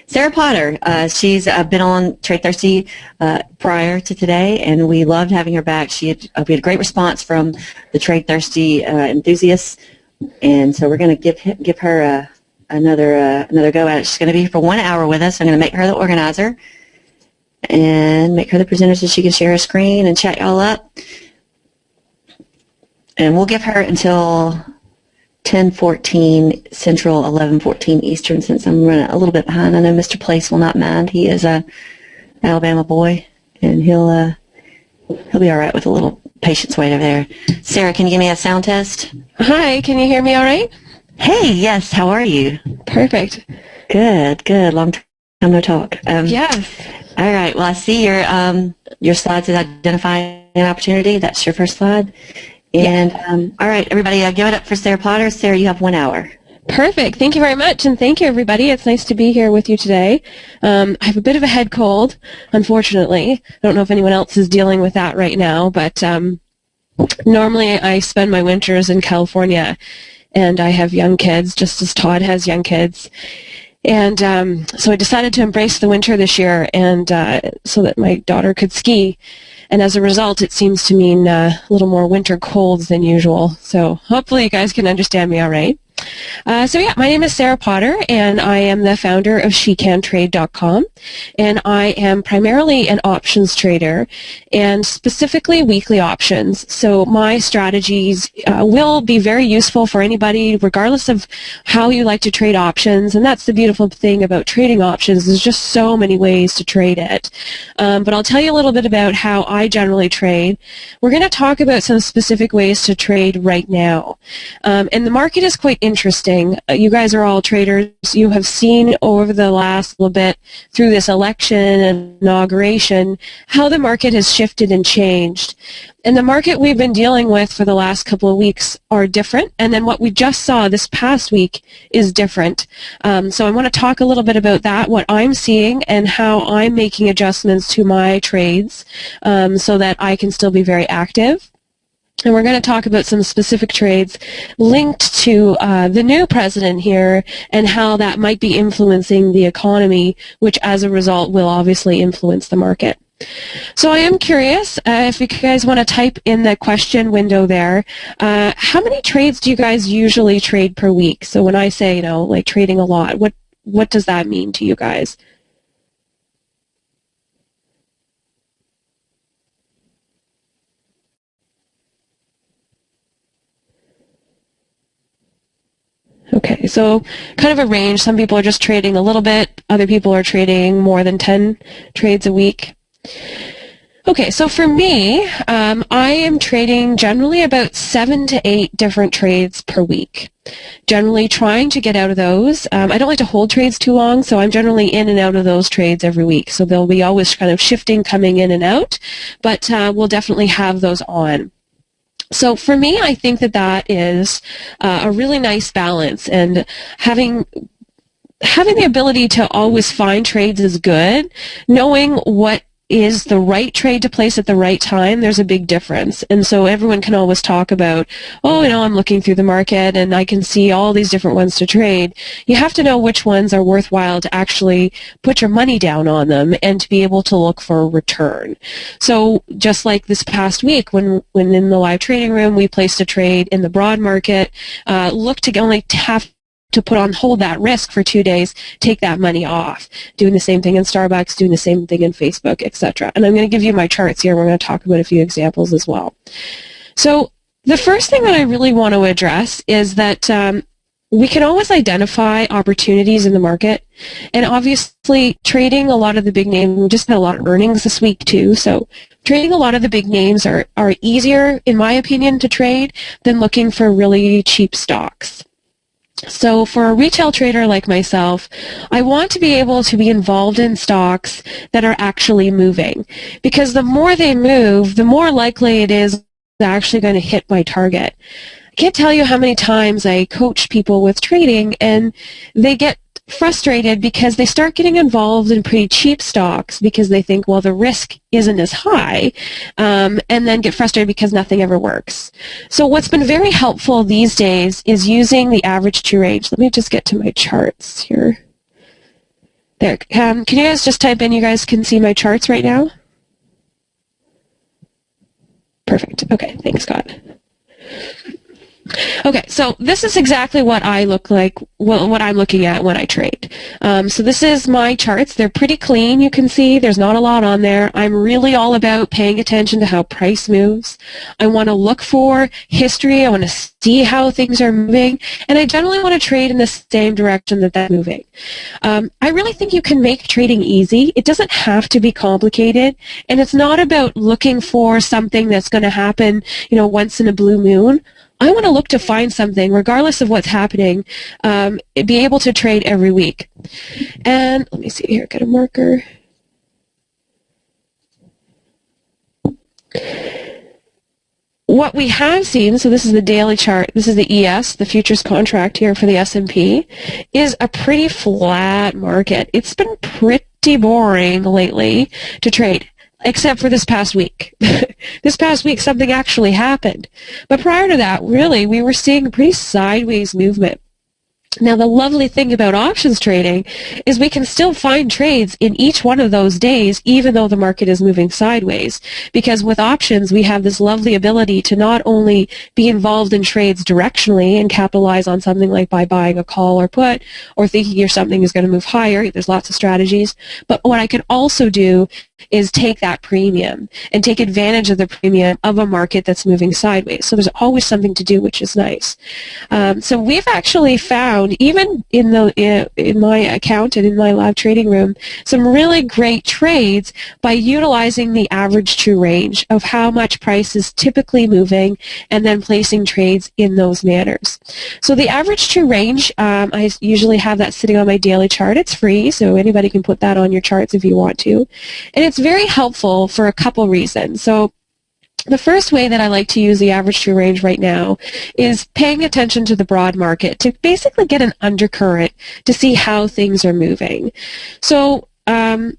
Sarah Potter. She's been on TradeThirsty prior to today, and we loved having her back. We had a great response from the TradeThirsty enthusiasts, and so we're going to give her another go at it. She's going to be here for 1 hour with us. I'm going to make her the organizer and make her the presenter so she can share her screen and chat y'all up. And we'll give her until 10:14 Central, 11:14 Eastern, since I'm running a little bit behind. I know Mr. Place will not mind. He is a Alabama boy, and he'll be all right with a little patience wait over there. Sarah, can you give me a sound test? Hi, can you hear me all right? Hey, yes. How are you? Perfect. Good. Long time no talk. Yes. All right. Well, I see your slides is identifying an opportunity. That's your first slide. And all right, everybody, give it up for Sarah Potter. Sarah, you have 1 hour. Perfect. Thank you very much, and thank you, everybody. It's nice to be here with you today. I have a bit of a head cold, unfortunately. I don't know if anyone else is dealing with that right now, but normally I spend my winters in California, and I have young kids, just as Todd has young kids. And so I decided to embrace the winter this year, and so that my daughter could ski. And as a result, it seems to mean a little more winter colds than usual. So hopefully you guys can understand me all right. So my name is Sarah Potter, and I am the founder of SheCanTrade.com, and I am primarily an options trader, and specifically weekly options. So my strategies will be very useful for anybody, regardless of how you like to trade options, and that's the beautiful thing about trading options. There's just so many ways to trade it. But I'll tell you a little bit about how I generally trade. We're going to talk about some specific ways to trade right now. And the market is quite interesting. You guys are all traders. You have seen over the last little bit through this election and inauguration how the market has shifted and changed. And the market we've been dealing with for the last couple of weeks are different, and then what we just saw this past week is different. So I want to talk a little bit about that, what I'm seeing, and how I'm making adjustments to my trades so that I can still be very active. And we're going to talk about some specific trades linked to the new president here and how that might be influencing the economy, which as a result will obviously influence the market. So I am curious if you guys want to type in the question window there, how many trades do you guys usually trade per week? So when I say, like trading a lot, what does that mean to you guys? Okay, so kind of a range. Some people are just trading a little bit. Other people are trading more than 10 trades a week. Okay, so for me, I am trading generally about 7 to 8 different trades per week. Generally trying to get out of those. I don't like to hold trades too long, so I'm generally in and out of those trades every week. So they'll be always kind of shifting, coming in and out, but we'll definitely have those on. So for me, I think that is a really nice balance, and having the ability to always find trades is good. Knowing what is the right trade to place at the right time, there's a big difference. And so everyone can always talk about, I'm looking through the market and I can see all these different ones to trade. You have to know which ones are worthwhile to actually put your money down on them and to be able to look for a return. So just like this past week when in the live trading room we placed a trade in the broad market, look to only have to put on hold that risk for 2 days, take that money off. Doing the same thing in Starbucks, doing the same thing in Facebook, etc. And I'm going to give you my charts here. We're going to talk about a few examples as well. So the first thing that I really want to address is that we can always identify opportunities in the market. And obviously, trading a lot of the big names, we just had a lot of earnings this week too, so trading a lot of the big names are easier, in my opinion, to trade than looking for really cheap stocks. So for a retail trader like myself, I want to be able to be involved in stocks that are actually moving, because the more they move, the more likely it is they're actually going to hit my target. I can't tell you how many times I coach people with trading and they get frustrated because they start getting involved in pretty cheap stocks because they think, well, the risk isn't as high, and then get frustrated because nothing ever works. So what's been very helpful these days is using the average true range. Let me just get to my charts here. There. Can you guys just type in, you guys can see my charts right now? Perfect. Okay, thanks, Scott. Okay, so this is exactly what I look like, what I'm looking at when I trade. So this is my charts. They're pretty clean, you can see. There's not a lot on there. I'm really all about paying attention to how price moves. I want to look for history. I want to see how things are moving. And I generally want to trade in the same direction that they're moving. I really think you can make trading easy. It doesn't have to be complicated. And it's not about looking for something that's going to happen, once in a blue moon. I want to look to find something, regardless of what's happening, be able to trade every week. And let me see here, get a marker. What we have seen, so this is the daily chart, this is the ES, the futures contract here for the S&P, is a pretty flat market. It's been pretty boring lately to trade. Except for this past week. This past week, something actually happened. But prior to that, really, we were seeing a pretty sideways movement. Now, the lovely thing about options trading is we can still find trades in each one of those days, even though the market is moving sideways. Because with options, we have this lovely ability to not only be involved in trades directionally and capitalize on something like by buying a call or put, or thinking something is going to move higher. There's lots of strategies. But what I can also do is take that premium and take advantage of the premium of a market that's moving sideways. So there's always something to do, which is nice. So we've actually found, even in my account and in my live trading room, some really great trades by utilizing the average true range of how much price is typically moving and then placing trades in those manners. So the average true range, I usually have that sitting on my daily chart. It's free, so anybody can put that on your charts if you want to. And it's very helpful for a couple reasons. So the first way that I like to use the average true range right now is paying attention to the broad market to basically get an undercurrent to see how things are moving. So as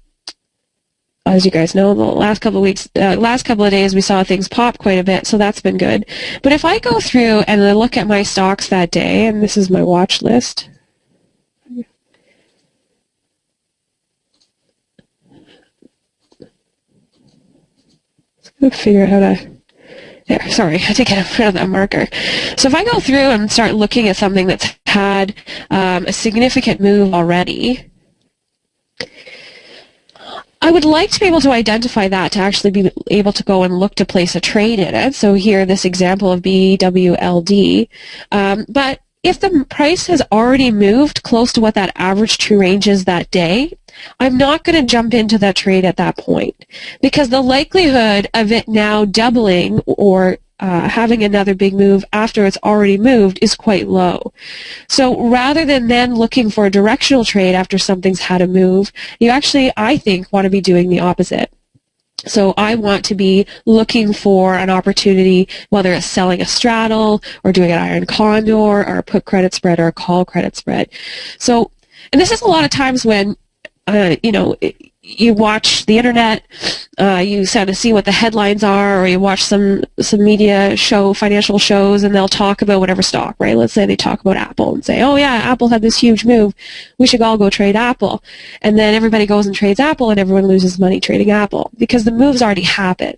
you guys know, the last couple of weeks, last couple of days, we saw things pop quite a bit, so that's been good. But if I go through and I look at my stocks that day, and this is my watch list, figure out how to, there, sorry, I had to get rid of that marker. So if I go through and start looking at something that's had a significant move already, I would like to be able to identify that to actually be able to go and look to place a trade in it. So here, this example of BWLD. But if the price has already moved close to what that average true range is that day, I'm not going to jump into that trade at that point because the likelihood of it now doubling or having another big move after it's already moved is quite low. So rather than then looking for a directional trade after something's had a move, you actually, I think, want to be doing the opposite. So I want to be looking for an opportunity, whether it's selling a straddle or doing an iron condor or a put credit spread or a call credit spread. So, and this is a lot of times when, you watch the internet, you kind of see what the headlines are, or you watch some media show, financial shows, and they'll talk about whatever stock, right? Let's say they talk about Apple and say, oh yeah, Apple had this huge move. We should all go trade Apple. And then everybody goes and trades Apple and everyone loses money trading Apple because the move's already happened.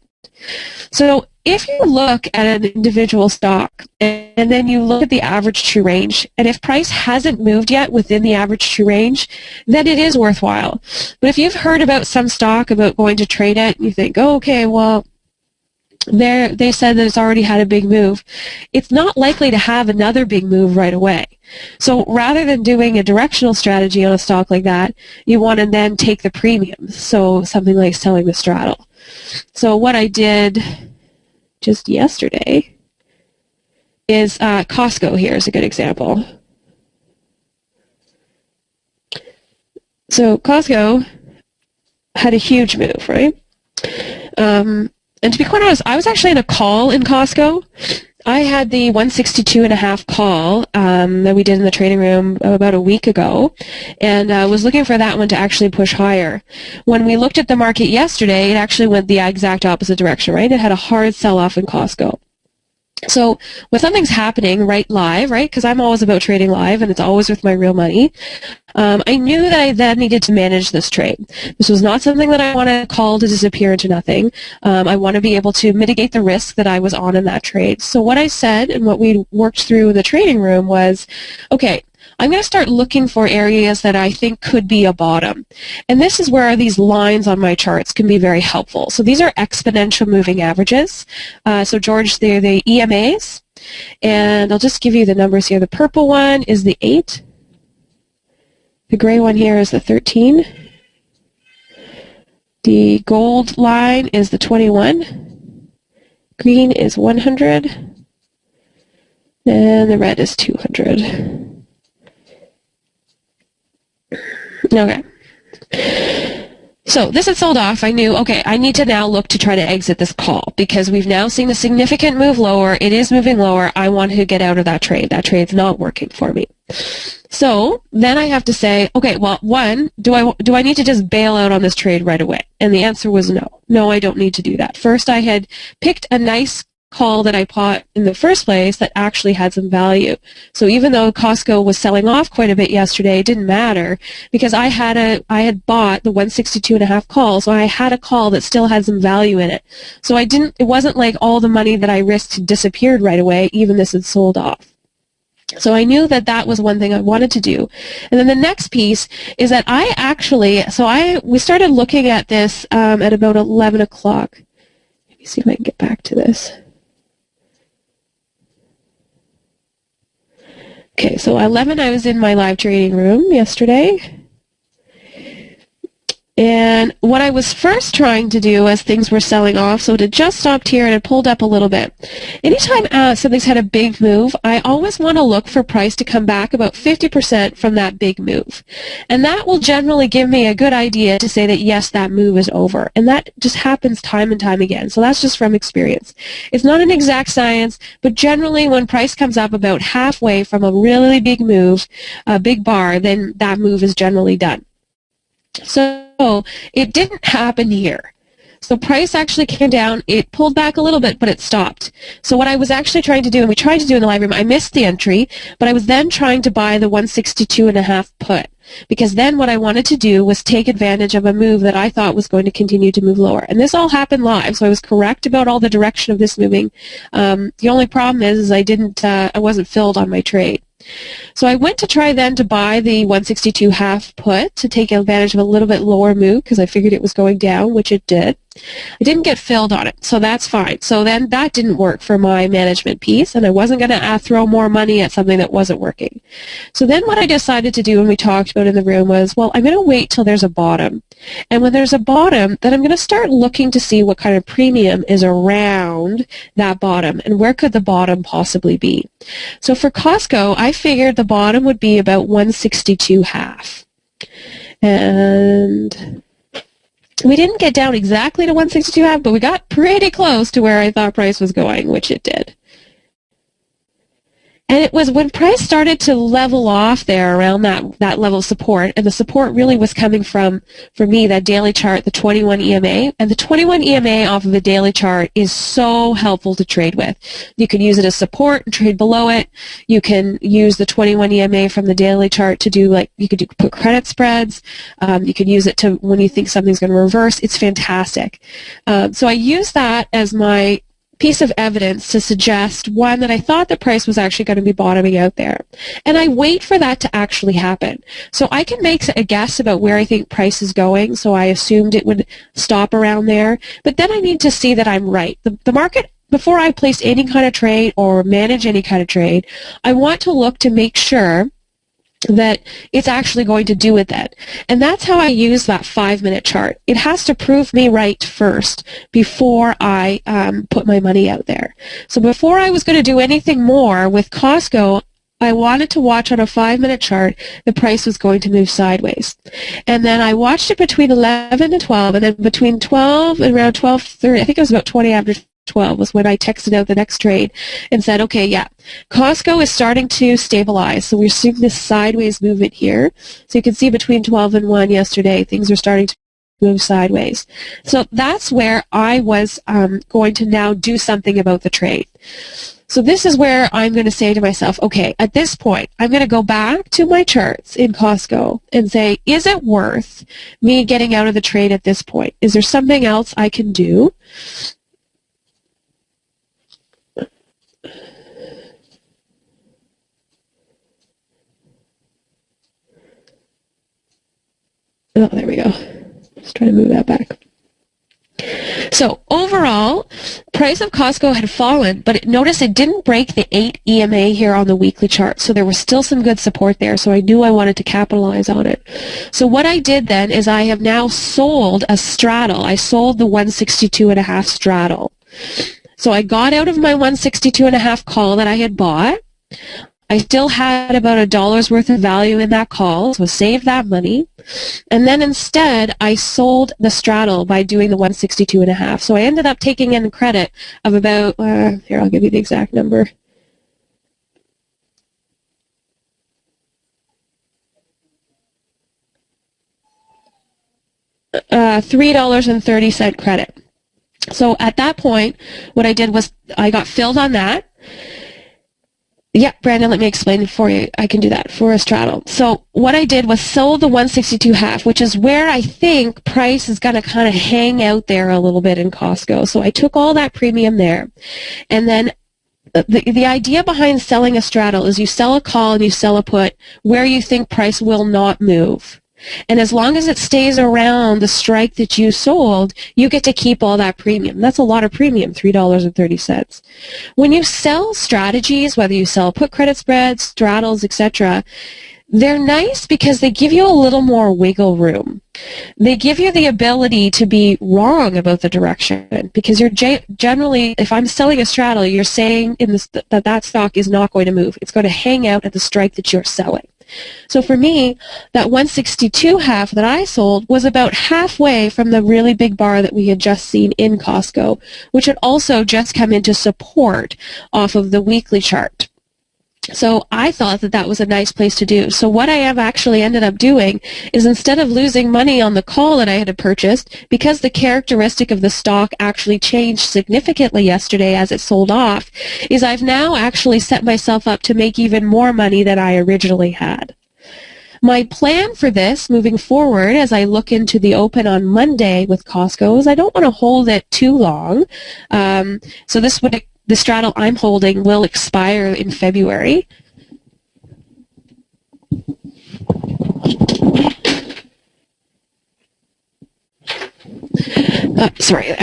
So if you look at an individual stock and then you look at the average true range, and if price hasn't moved yet within the average true range, then it is worthwhile. But if you've heard about some stock about going to trade it, and you think, oh, okay, well, they said that it's already had a big move, it's not likely to have another big move right away. So rather than doing a directional strategy on a stock like that, you want to then take the premiums, so something like selling the straddle. So what I did just yesterday is Costco here is a good example. So Costco had a huge move, right? And to be quite honest, I was actually in a call in Costco. I had the 162.5 call that we did in the trading room about a week ago, and was looking for that one to actually push higher. When we looked at the market yesterday, it actually went the exact opposite direction, right? It had a hard sell-off in Costco. So when something's happening right live, right, because I'm always about trading live and it's always with my real money, I knew that I then needed to manage this trade. This was not something that I want to call to disappear into nothing. I want to be able to mitigate the risk that I was on in that trade. So what I said and what we worked through in the trading room was, okay, I'm going to start looking for areas that I think could be a bottom. And this is where these lines on my charts can be very helpful. So these are exponential moving averages. So George, they're the EMAs. And I'll just give you the numbers here. The purple one is the 8. The gray one here is the 13. The gold line is the 21. Green is 100. And the red is 200. Okay. So this had sold off. I knew, okay, I need to now look to try to exit this call because we've now seen a significant move lower. It is moving lower. I want to get out of that trade. That trade's not working for me. So then I have to say, okay, well, one, do I need to just bail out on this trade right away? And the answer was no. No, I don't need to do that. First, I had picked a nice call that I bought in the first place that actually had some value. So even though Costco was selling off quite a bit yesterday, it didn't matter because I had bought the 162.5 call, so I had a call that still had some value in it. So it wasn't like all the money that I risked disappeared right away, even this had sold off. So I knew that that was one thing I wanted to do. And then the next piece is that we started looking at this at about 11 o'clock. Let me see if I can get back to this. Okay, so 11, I was in my live trading room yesterday. And what I was first trying to do as things were selling off, so it had just stopped here and it pulled up a little bit. Anytime something's had a big move, I always want to look for price to come back about 50% from that big move. And that will generally give me a good idea to say that, yes, that move is over. And that just happens time and time again. So that's just from experience. It's not an exact science, but generally when price comes up about halfway from a really big move, a big bar, then that move is generally done. So it didn't happen here. So price actually came down. It pulled back a little bit, but it stopped. So what I was actually trying to do, and we tried to do in the live room, I missed the entry, but I was then trying to buy the 162.5 put. Because then what I wanted to do was take advantage of a move that I thought was going to continue to move lower. And this all happened live, so I was correct about all the direction of this moving. The only problem is I wasn't filled on my trade. So I went to try then to buy the 162 half put to take advantage of a little bit lower move because I figured it was going down, which it did. I didn't get filled on it, so that's fine. So then that didn't work for my management piece, and I wasn't going to throw more money at something that wasn't working. So then what I decided to do when we talked about it in the room was, well, I'm going to wait till there's a bottom. And when there's a bottom, then I'm going to start looking to see what kind of premium is around that bottom and where could the bottom possibly be. So for Costco, I figured the bottom would be about 162 half. And we didn't get down exactly to 162 half, but we got pretty close to where I thought price was going, which it did. And it was when price started to level off there around that level of support, and the support really was coming from, for me, that daily chart, the 21 EMA. And the 21 EMA off of a daily chart is so helpful to trade with. You can use it as support and trade below it. You can use the 21 EMA from the daily chart to do, put credit spreads. You can use it to when you think something's going to reverse. It's fantastic. So I use that as my piece of evidence to suggest, one, that I thought the price was actually going to be bottoming out there. And I wait for that to actually happen. So I can make a guess about where I think price is going, so I assumed it would stop around there. But then I need to see that I'm right. The market, before I place any kind of trade or manage any kind of trade, I want to look to make sure that it's actually going to do with that. And that's how I use that 5-minute chart. It has to prove me right first before I put my money out there. So before I was going to do anything more with Costco, I wanted to watch on a 5-minute chart the price was going to move sideways. And then I watched it between 11 and 12, and then between 12 and around 12:30, I think it was about 20 after 12 was when I texted out the next trade and said, okay, yeah, Costco is starting to stabilize. So we're seeing this sideways movement here. So you can see between 12 and 1 yesterday, things are starting to move sideways. So that's where I was going to now do something about the trade. So this is where I'm going to say to myself, okay, at this point, I'm going to go back to my charts in Costco and say, is it worth me getting out of the trade at this point? Is there something else I can do? Oh, there we go. Just trying to move that back. So overall, price of Costco had fallen, but notice it didn't break the 8 EMA here on the weekly chart. So there was still some good support there. So I knew I wanted to capitalize on it. So what I did then is I have now sold a straddle. I sold the 162.5 straddle. So I got out of my 162.5 call that I had bought. I still had about $1 worth of value in that call, so saved that money. And then instead, I sold the straddle by doing the 162.5. So I ended up taking in credit of about, here, I'll give you the exact number. $3.30 credit. So at that point, what I did was I got filled on that. Yeah, Brandon, let me explain it for you. I can do that for a straddle. So what I did was sold the 162.5, which is where I think price is going to kind of hang out there a little bit in Costco. So I took all that premium there. And then the idea behind selling a straddle is you sell a call and you sell a put where you think price will not move. And as long as it stays around the strike that you sold, you get to keep all that premium. That's a lot of premium, $3.30. When you sell strategies, whether you sell put credit spreads, straddles, etc., they're nice because they give you a little more wiggle room. They give you the ability to be wrong about the direction because you're generally, if I'm selling a straddle, you're saying that stock is not going to move. It's going to hang out at the strike that you're selling. So for me, that 162.5 that I sold was about halfway from the really big bar that we had just seen in Costco, which had also just come into support off of the weekly chart. So I thought that that was a nice place to do. So what I have actually ended up doing is instead of losing money on the call that I had purchased, because the characteristic of the stock actually changed significantly yesterday as it sold off, is I've now actually set myself up to make even more money than I originally had. My plan for this moving forward as I look into the open on Monday with Costco is I don't want to hold it too long. So the straddle I'm holding will expire in February. Sorry.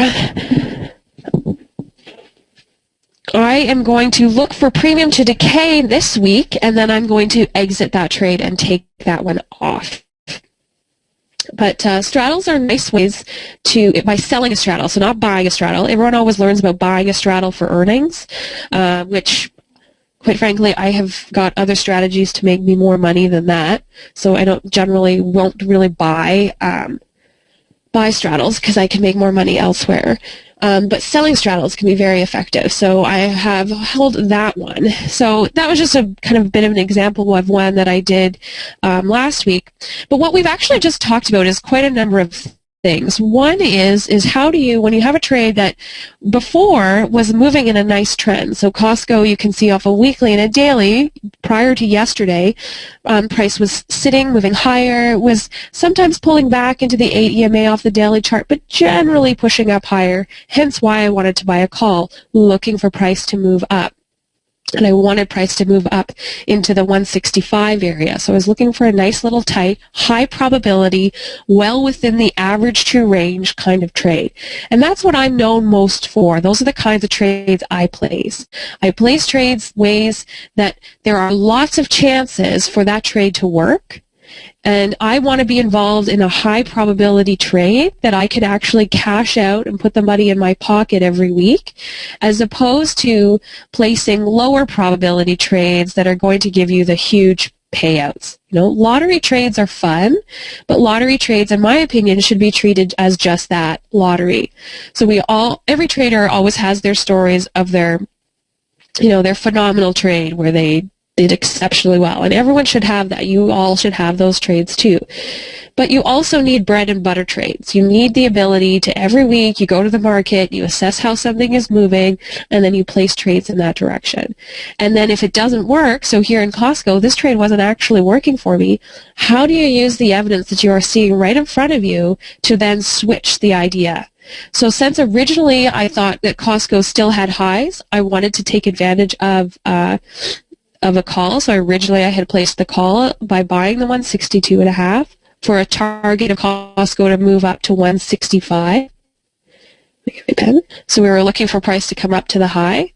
I am going to look for premium to decay this week, and then I'm going to exit that trade and take that one off. But straddles are nice ways by selling a straddle, so not buying a straddle. Everyone always learns about buying a straddle for earnings, which, quite frankly, I have got other strategies to make me more money than that. So I won't really buy straddles because I can make more money elsewhere. But selling straddles can be very effective. So I have held that one. So that was just a kind of bit of an example of one that I did last week. But what we've actually just talked about is quite a number of things. One is how do you, when you have a trade that before was moving in a nice trend, so Costco you can see off a weekly and a daily, prior to yesterday, price was sitting, moving higher, was sometimes pulling back into the 8 EMA off the daily chart, but generally pushing up higher, hence why I wanted to buy a call, looking for price to move up. And I wanted price to move up into the 165 area. So I was looking for a nice little tight, high probability, well within the average true range kind of trade. And that's what I'm known most for. Those are the kinds of trades I place. I place trades ways that there are lots of chances for that trade to work. And I want to be involved in a high probability trade that I can actually cash out and put the money in my pocket every week, as opposed to placing lower probability trades that are going to give you the huge payouts. Lottery trades are fun, but lottery trades, in my opinion, should be treated as just that, lottery. So every trader always has their stories of their phenomenal trade where they did exceptionally well, and everyone should have that. You all should have those trades too. But you also need bread and butter trades. You need the ability to every week you go to the market, you assess how something is moving, and then you place trades in that direction. And then if it doesn't work, so here in Costco, this trade wasn't actually working for me, how do you use the evidence that you are seeing right in front of you to then switch the idea? So since originally I thought that Costco still had highs, I wanted to take advantage of a call. So originally I had placed the call by buying the 162.5 for a target of Costco to move up to 165. So we were looking for price to come up to the high.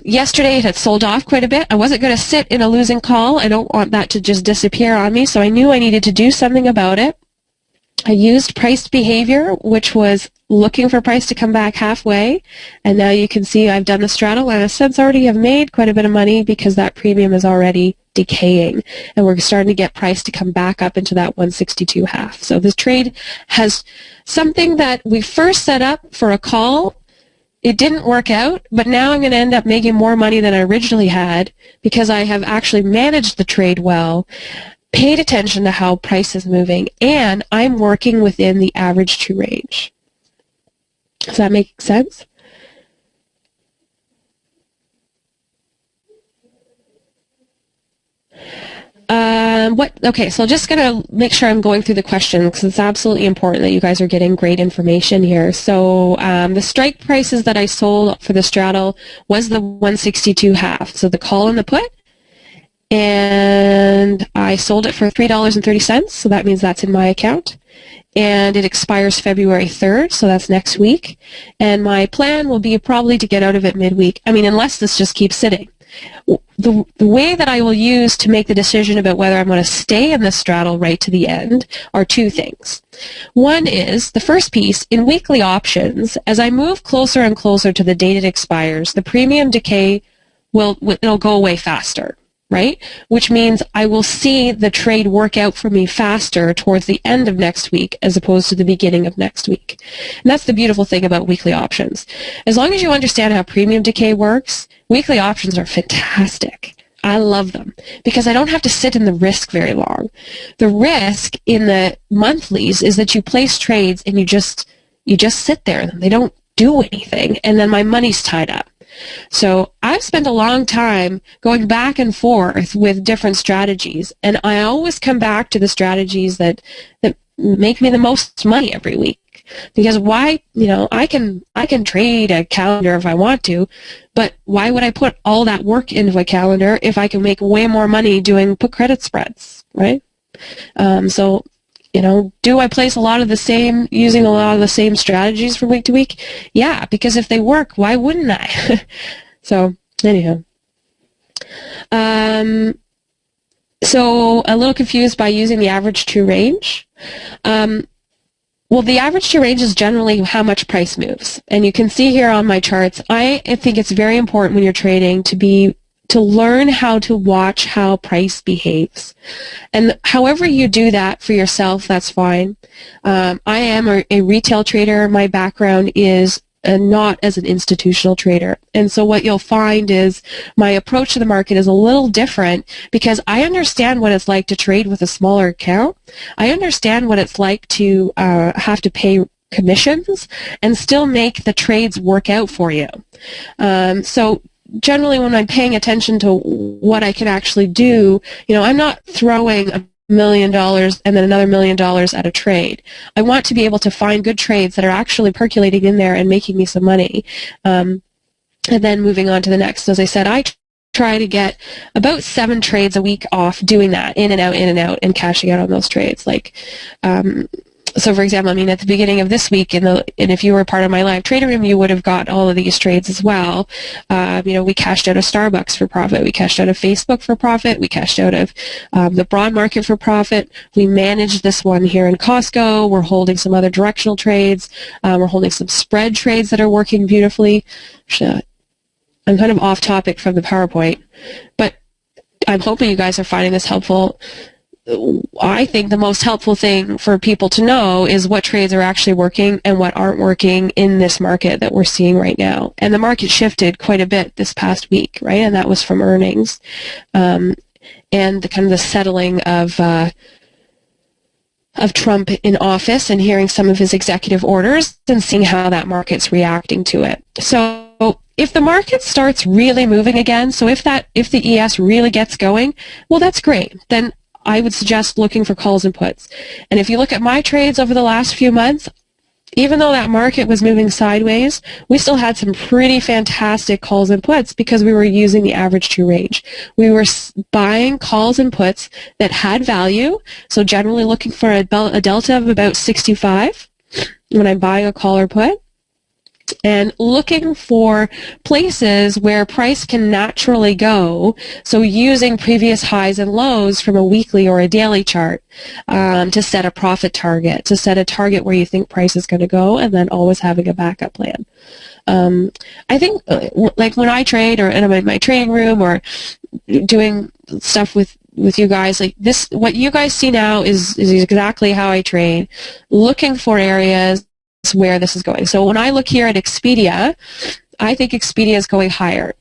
Yesterday it had sold off quite a bit. I wasn't going to sit in a losing call. I don't want that to just disappear on me, so I knew I needed to do something about it. I used price behavior, which was looking for price to come back halfway, and now you can see I've done the straddle, and I've since already have made quite a bit of money because that premium is already decaying, and we're starting to get price to come back up into that 162.5. So this trade has something that we first set up for a call. It didn't work out, but now I'm going to end up making more money than I originally had because I have actually managed the trade well, paid attention to how price is moving, and I'm working within the average true range. Does that make sense? Okay, so just going to make sure I'm going through the questions because it's absolutely important that you guys are getting great information here. So the strike prices that I sold for the straddle was the 162.5, so the call and the put. And I sold it for $3.30, so that means that's in my account. And it expires February 3rd, so that's next week. And my plan will be probably to get out of it midweek. I mean, unless this just keeps sitting. The way that I will use to make the decision about whether I'm going to stay in the straddle right to the end are two things. One is, the first piece, in weekly options, as I move closer and closer to the date it expires, the premium decay it'll go away faster. Right? Which means I will see the trade work out for me faster towards the end of next week as opposed to the beginning of next week. And that's the beautiful thing about weekly options. As long as you understand how premium decay works, weekly options are fantastic. I love them because I don't have to sit in the risk very long. The risk in the monthlies is that you place trades and you just sit there and they don't do anything, and then my money's tied up. So I've spent a long time going back and forth with different strategies, and I always come back to the strategies that make me the most money every week. Because why, I can trade a calendar if I want to, but why would I put all that work into a calendar if I can make way more money doing put credit spreads, right? Do I place using a lot of the same strategies from week to week? Yeah, because if they work, why wouldn't I? So, anyhow. So, a little confused by using the average true range. Well, the average true range is generally how much price moves. And you can see here on my charts, I think it's very important when you're trading to learn how to watch how price behaves. And however you do that for yourself, that's fine. I am a retail trader. My background is not as an institutional trader. And so what you'll find is my approach to the market is a little different because I understand what it's like to trade with a smaller account. I understand what it's like to have to pay commissions and still make the trades work out for you. So generally when I'm paying attention to what I can actually do, I'm not throwing $1 million and then another $1 million at a trade. I want to be able to find good trades that are actually percolating in there and making me some money. And then moving on to the next. As I said, I try to get about 7 trades a week off doing that, in and out, and cashing out on those trades. So, for example, at the beginning of this week, and if you were part of my live trading room, you would have got all of these trades as well. We cashed out of Starbucks for profit. We cashed out of Facebook for profit. We cashed out of the broad market for profit. We managed this one here in Costco. We're holding some other directional trades. We're holding some spread trades that are working beautifully. I'm kind of off topic from the PowerPoint, but I'm hoping you guys are finding this helpful. I think the most helpful thing for people to know is what trades are actually working and what aren't working in this market that we're seeing right now. And the market shifted quite a bit this past week, right? And that was from earnings, and the kind of the settling of Trump in office and hearing some of his executive orders and seeing how that market's reacting to it. So if the market starts really moving again, so if the ES really gets going, well, that's great. Then I would suggest looking for calls and puts. And if you look at my trades over the last few months, even though that market was moving sideways, we still had some pretty fantastic calls and puts because we were using the average true range. We were buying calls and puts that had value, so generally looking for a delta of about 65 when I'm buying a call or put, and looking for places where price can naturally go, so using previous highs and lows from a weekly or a daily chart to set a profit target, to set a target where you think price is going to go, and then always having a backup plan. I think like when I trade or in my trading room or doing stuff with you guys, like this, what you guys see now is exactly how I trade, looking for areas where this is going. So when I look here at Expedia, I think Expedia is going higher.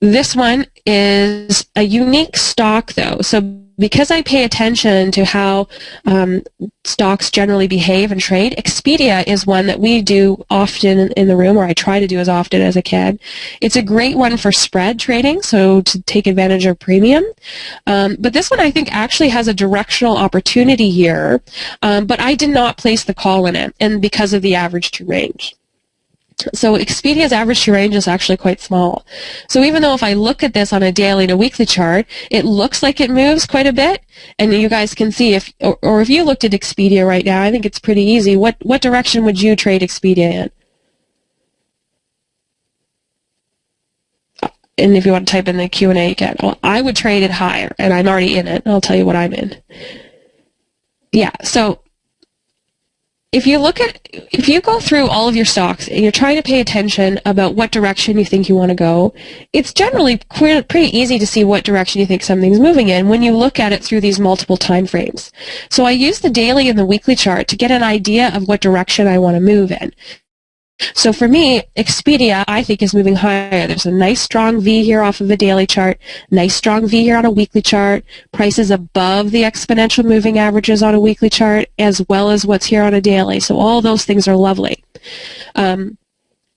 This one is a unique stock, though. So because I pay attention to how stocks generally behave and trade, Expedia is one that we do often in the room, or I try to do as often as I can. It's a great one for spread trading, so to take advantage of premium. But this one I think actually has a directional opportunity here, but I did not place the call in it, and because of the average true range. So Expedia's average true range is actually quite small. So even though if I look at this on a daily to weekly chart, it looks like it moves quite a bit, and you guys can see if you looked at Expedia right now, I think it's pretty easy. What direction would you trade Expedia in? And if you want to type in the Q&A, you can. Well, I would trade it higher, and I'm already in it. I'll tell you what I'm in. Yeah, so if you go through all of your stocks and you're trying to pay attention about what direction you think you want to go, it's generally pretty easy to see what direction you think something's moving in when you look at it through these multiple time frames. So I use the daily and the weekly chart to get an idea of what direction I want to move in. So for me, Expedia, I think, is moving higher. There's a nice strong V here off of a daily chart, nice strong V here on a weekly chart, prices above the exponential moving averages on a weekly chart, as well as what's here on a daily. So all those things are lovely.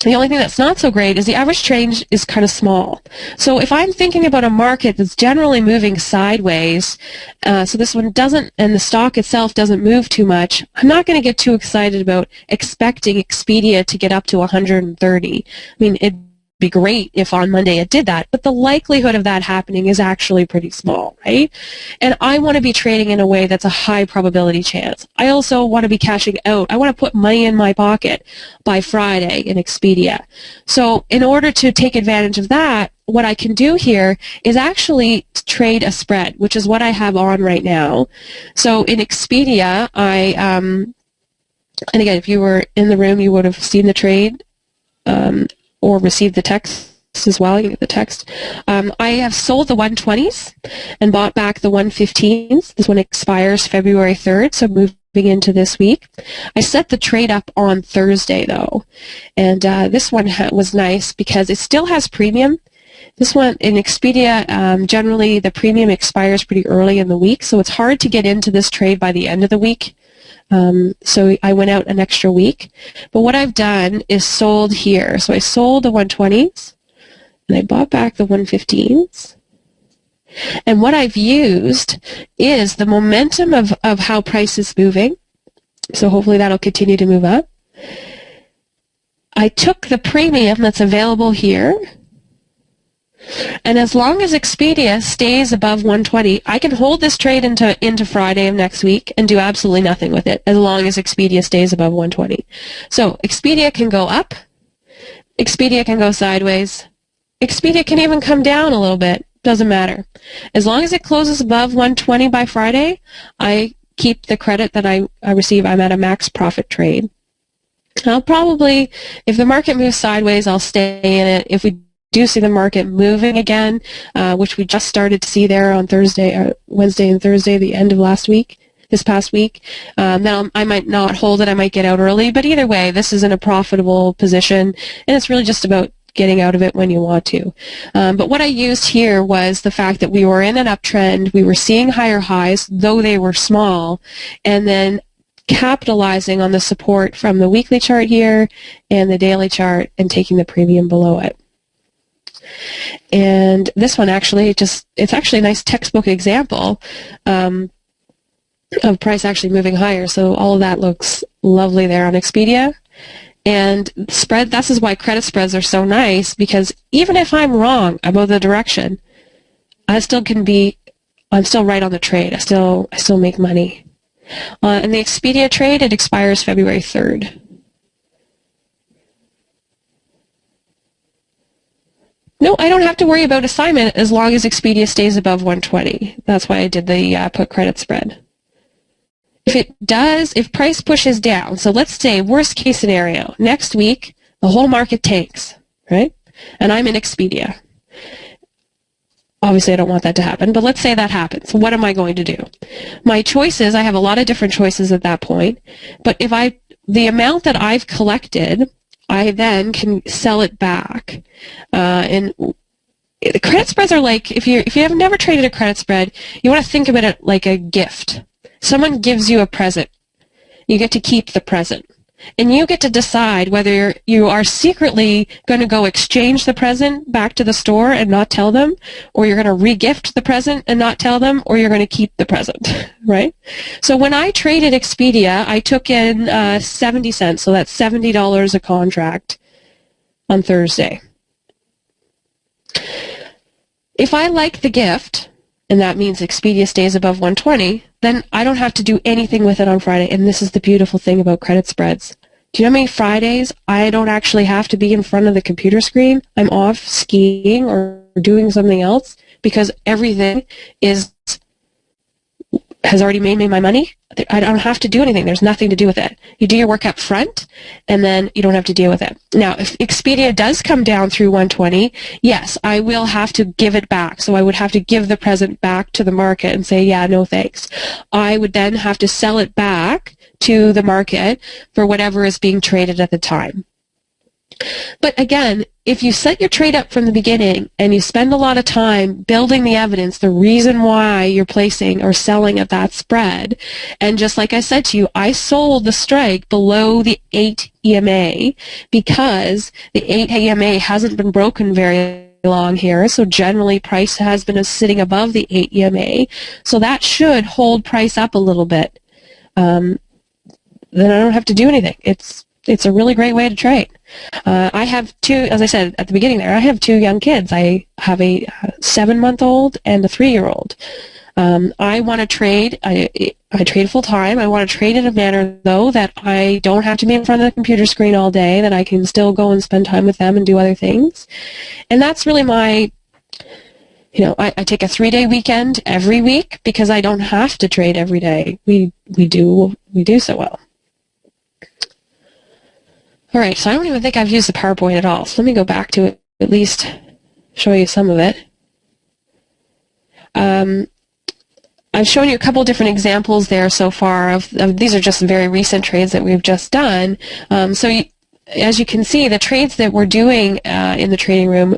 The only thing that's not so great is the average change is kind of small. So if I'm thinking about a market that's generally moving sideways, so this one doesn't, and the stock itself doesn't move too much, I'm not going to get too excited about expecting Expedia to get up to 130. I mean, it'd be great if on Monday it did that, but the likelihood of that happening is actually pretty small, right? And I want to be trading in a way that's a high probability chance. I also want to be cashing out. I want to put money in my pocket by Friday in Expedia. So in order to take advantage of that, what I can do here is actually trade a spread, which is what I have on right now. So in Expedia, and again, if you were in the room, you would have seen the trade, or received the text as well. You get the text. I have sold the 120s and bought back the 115s. This one expires February 3rd, so moving into this week. I set the trade up on Thursday, though, and this one was nice because it still has premium. This one in Expedia, generally the premium expires pretty early in the week, so it's hard to get into this trade by the end of the week. So I went out an extra week. But what I've done is sold here. So I sold the 120s, and I bought back the 115s. And what I've used is the momentum of how price is moving. So hopefully that'll continue to move up. I took the premium that's available here, and as long as Expedia stays above 120, I can hold this trade into Friday of next week and do absolutely nothing with it, as long as Expedia stays above 120. So Expedia can go up, Expedia can go sideways, Expedia can even come down a little bit, doesn't matter. As long as it closes above 120 by Friday, I keep the credit that I receive. I'm at a max profit trade. I'll probably, if the market moves sideways, I'll stay in it. If we do see the market moving again, which we just started to see there on Wednesday and Thursday, the end of this past week, then I might not hold it. I might get out early. But either way, this isn't a profitable position, and it's really just about getting out of it when you want to. But what I used here was the fact that we were in an uptrend. We were seeing higher highs, though they were small, and then capitalizing on the support from the weekly chart here and the daily chart and taking the premium below it. And this one actually it's actually a nice textbook example of price actually moving higher. So all of that looks lovely there on Expedia. And spread, this is why credit spreads are so nice, because even if I'm wrong about the direction, I'm still right on the trade. I still make money. And the Expedia trade, it expires February 3rd. No, I don't have to worry about assignment as long as Expedia stays above 120. That's why I did the put credit spread. If price pushes down, so let's say worst case scenario, next week the whole market tanks, right? And I'm in Expedia. Obviously I don't want that to happen, but let's say that happens. What am I going to do? My choices, I have a lot of different choices at that point, but the amount that I've collected, I then can sell it back. And the credit spreads are like, if you have never traded a credit spread, you want to think about it like a gift. Someone gives you a present. You get to keep the present. And you get to decide whether you are secretly going to go exchange the present back to the store and not tell them, or you're going to re-gift the present and not tell them, or you're going to keep the present, right? So when I traded Expedia, I took in 70 cents, so that's $70 a contract on Thursday. If I like the gift, and that means Expedia stays above 120, then I don't have to do anything with it on Friday. And this is the beautiful thing about credit spreads. Do you know how many Fridays I don't actually have to be in front of the computer screen? I'm off skiing or doing something else because everything has already made me my money. I don't have to do anything. There's nothing to do with it. You do your work up front, and then you don't have to deal with it. Now, if Expedia does come down through 120, yes, I will have to give it back. So I would have to give the present back to the market and say, yeah, no thanks. I would then have to sell it back to the market for whatever is being traded at the time. But again, if you set your trade up from the beginning and you spend a lot of time building the evidence, the reason why you're placing or selling at that spread, and just like I said to you, I sold the strike below the 8 EMA because the 8 EMA hasn't been broken very long here, so generally price has been sitting above the 8 EMA, so that should hold price up a little bit. Then I don't have to do anything. It's a really great way to trade. I have as I said at the beginning there, I have two young kids. I have a 7-month-old and a 3-year-old. I want to trade. I trade full time. I want to trade in a manner, though, that I don't have to be in front of the computer screen all day, that I can still go and spend time with them and do other things. And that's really my, I take a 3-day weekend every week because I don't have to trade every day. We do so well. All right, so I don't even think I've used the PowerPoint at all. So let me go back to it, at least show you some of it. I've shown you a couple different examples there so far. Of these are just very recent trades that we've just done. As you can see, the trades that we're doing in the trading room,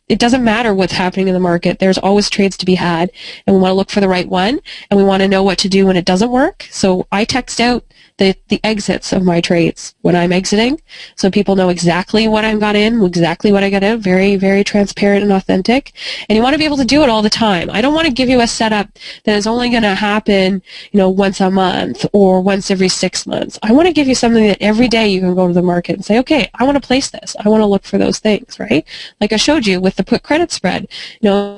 it doesn't matter what's happening in the market. There's always trades to be had, and we want to look for the right one, and we want to know what to do when it doesn't work. So I text out the exits of my trades when I'm exiting, so people know exactly what I've got in, exactly what I got out. Very, very transparent and authentic. And you want to be able to do it all the time. I don't want to give you a setup that is only going to happen, once a month or once every 6 months. I want to give you something that every day you can go to the market and say, okay, I want to place this. I want to look for those things, right? Like I showed you with the put credit spread,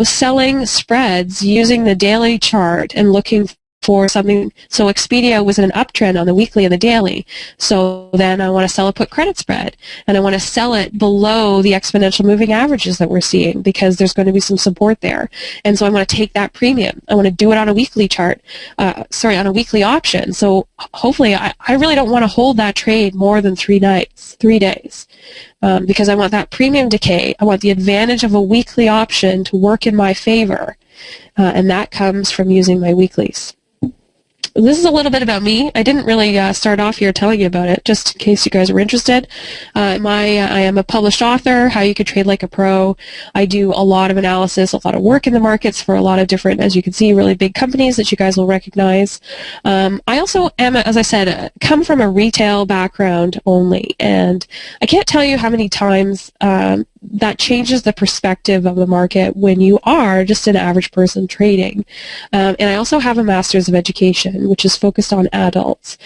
selling spreads using the daily chart and looking for something. So Expedia was in an uptrend on the weekly and the daily. So then I want to sell a put credit spread, and I want to sell it below the exponential moving averages that we're seeing because there's going to be some support there. And so I want to take that premium. I want to do it on a weekly chart, on a weekly option. So hopefully I really don't want to hold that trade more than 3 days. Because I want that premium decay. I want the advantage of a weekly option to work in my favor. And that comes from using my weeklies. This is a little bit about me. I didn't really start off here telling you about it, just in case you guys are interested. I am a published author, How You Could Trade Like a Pro. I do a lot of analysis, a lot of work in the markets for a lot of different, as you can see, really big companies that you guys will recognize. I also am, as I said, come from a retail background only, and I can't tell you how many times that changes the perspective of the market when you are just an average person trading. And I also have a master's of education, which is focused on adults.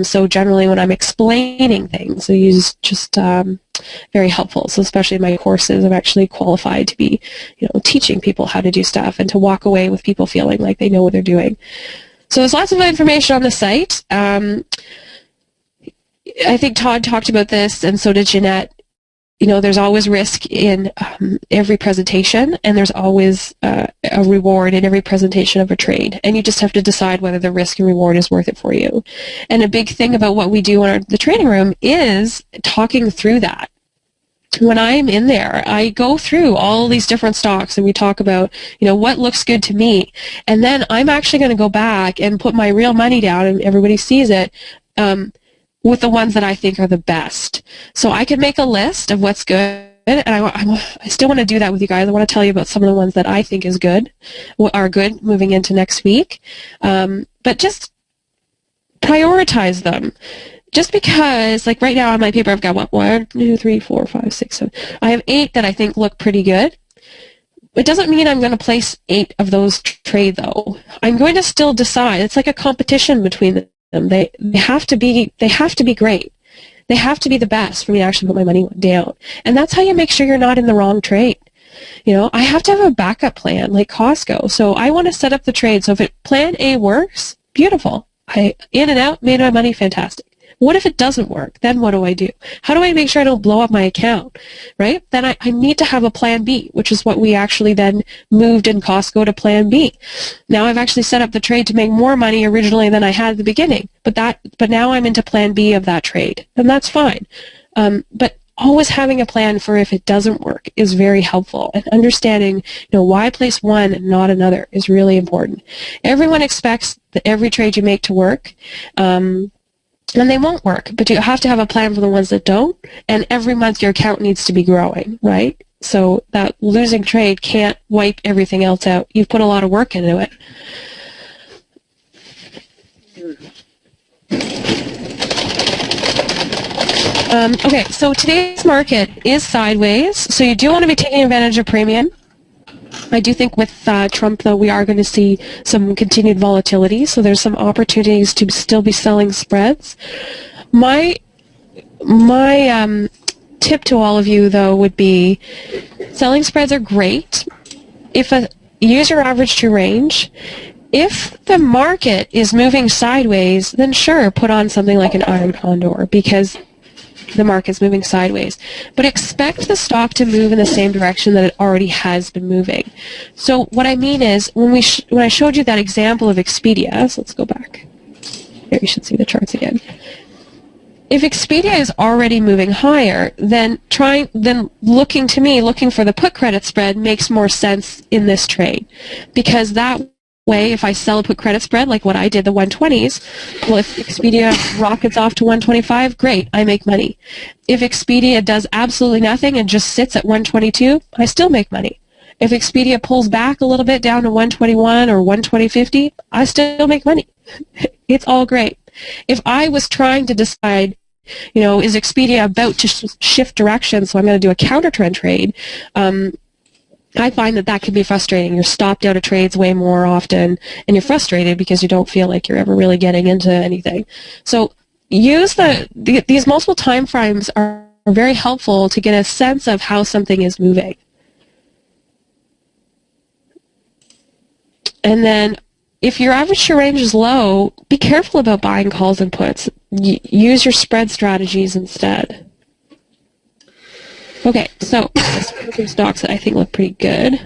So generally when I'm explaining things, I use just very helpful. So especially in my courses, I'm actually qualified to be, teaching people how to do stuff and to walk away with people feeling like they know what they're doing. So there's lots of information on the site. I think Todd talked about this, and so did Jeanette. There's always risk in every presentation, and there's always a reward in every presentation of a trade. And you just have to decide whether the risk and reward is worth it for you. And a big thing about what we do in the trading room is talking through that. When I'm in there, I go through all these different stocks, and we talk about, what looks good to me. And then I'm actually going to go back and put my real money down, and everybody sees it, with the ones that I think are the best. So I can make a list of what's good, and I still want to do that with you guys. I want to tell you about some of the ones that I think are good moving into next week. But just prioritize them. Just because, like right now on my paper, I've got 1, 2, 3, 4, 5, 6, 7. I have 8 that I think look pretty good. It doesn't mean I'm going to place 8 of those trade, though. I'm going to still decide. It's like a competition between them. They have to be great. They have to be the best for me to actually put my money down. And that's how you make sure you're not in the wrong trade. I have to have a backup plan like Costco. So I want to set up the trade. So if plan A works, beautiful. I in and out, made my money, fantastic. What if it doesn't work? Then what do I do? How do I make sure I don't blow up my account, right? Then I need to have a plan B, which is what we actually then moved in Costco to plan B. Now I've actually set up the trade to make more money originally than I had at the beginning, but now I'm into plan B of that trade, and that's fine. But always having a plan for if it doesn't work is very helpful, and understanding, why place one and not another is really important. Everyone expects that every trade you make to work, and they won't work, but you have to have a plan for the ones that don't, and every month your account needs to be growing, right? So that losing trade can't wipe everything else out. You've put a lot of work into it. Okay, so today's market is sideways, so you do want to be taking advantage of premium. I do think with Trump, though, we are going to see some continued volatility, so there's some opportunities to still be selling spreads. My tip to all of you, though, would be selling spreads are great. Use your average true range. If the market is moving sideways, then sure, put on something like an iron condor, because the market's moving sideways. But expect the stock to move in the same direction that it already has been moving. So what I mean is, when I showed you that example of Expedia, so let's go back. Here, you should see the charts again. If Expedia is already moving higher, then looking for the put credit spread makes more sense in this trade, because that way, if I sell a put credit spread like what I did, the 120s, well, if Expedia rockets off to 125, great, I make money. If Expedia does absolutely nothing and just sits at 122, I still make money. If Expedia pulls back a little bit down to 121 or 120.50, I still make money. It's all great. If I was trying to decide, is Expedia about to shift direction, so I'm going to do a counter trend trade, I find that can be frustrating. You're stopped out of trades way more often, and you're frustrated because you don't feel like you're ever really getting into anything. So use these multiple time frames are very helpful to get a sense of how something is moving. And then if your average to range is low, be careful about buying calls and puts. Use your spread strategies instead. Okay, so some stocks that I think look pretty good.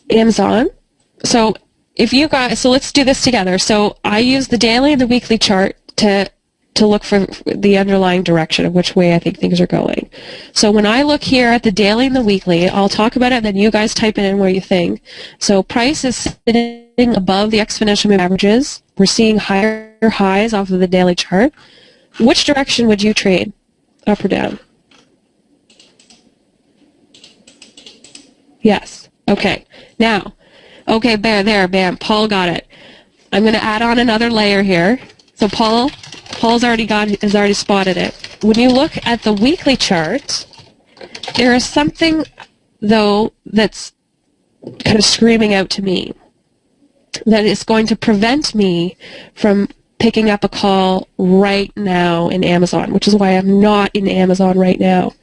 Amazon. So let's do this together. So I use the daily and the weekly chart to look for the underlying direction of which way I think things are going. So when I look here at the daily and the weekly, I'll talk about it, and then you guys type it in where you think. So price is sitting above the exponential moving averages. We're seeing higher highs off of the daily chart. Which direction would you trade? Up or down? Yes. Okay. Now, okay, bam, Paul got it. I'm going to add on another layer here. So Paul's has already spotted it. When you look at the weekly chart, there is something, though, that's kind of screaming out to me that is going to prevent me from picking up a call right now in Amazon, which is why I'm not in Amazon right now.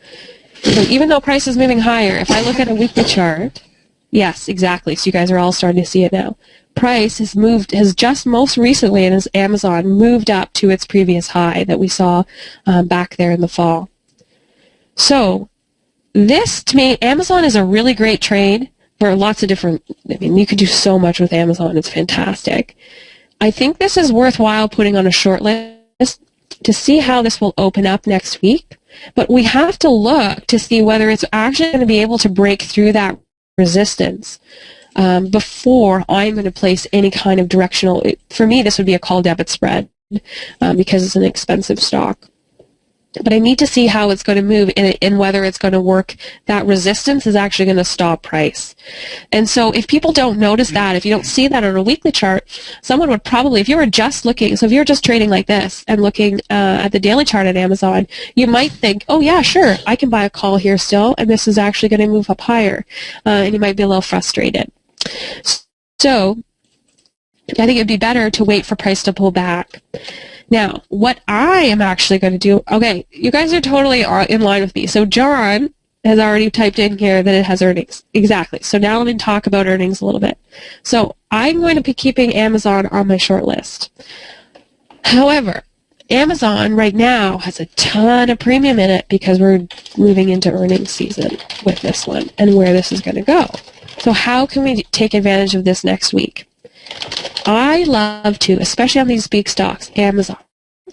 So even though price is moving higher, if I look at a weekly chart, yes, exactly. So you guys are all starting to see it now. Price has just most recently in Amazon moved up to its previous high that we saw back there in the fall. So this, to me, Amazon is a really great trade for lots of different, you could do so much with Amazon. It's fantastic. I think this is worthwhile putting on a short list to see how this will open up next week. But we have to look to see whether it's actually going to be able to break through that resistance before I'm going to place any kind of directional. For me, this would be a call debit spread because it's an expensive stock. But I need to see how it's going to move and whether it's going to work. That resistance is actually going to stop price. And so if people don't notice that, if you don't see that on a weekly chart, someone would probably, if you were just looking, so if you're just trading like this and looking at the daily chart at Amazon, you might think, oh yeah, sure, I can buy a call here still, and this is actually going to move up higher. And you might be a little frustrated. So I think it'd be better to wait for price to pull back. Now, what I am actually going to do, okay, you guys are totally in line with me. So John has already typed in here that it has earnings. Exactly. So now let me talk about earnings a little bit. So I'm going to be keeping Amazon on my short list. However, Amazon right now has a ton of premium in it because we're moving into earnings season with this one and where this is going to go. So how can we take advantage of this next week? I love to, especially on these big stocks, Amazon,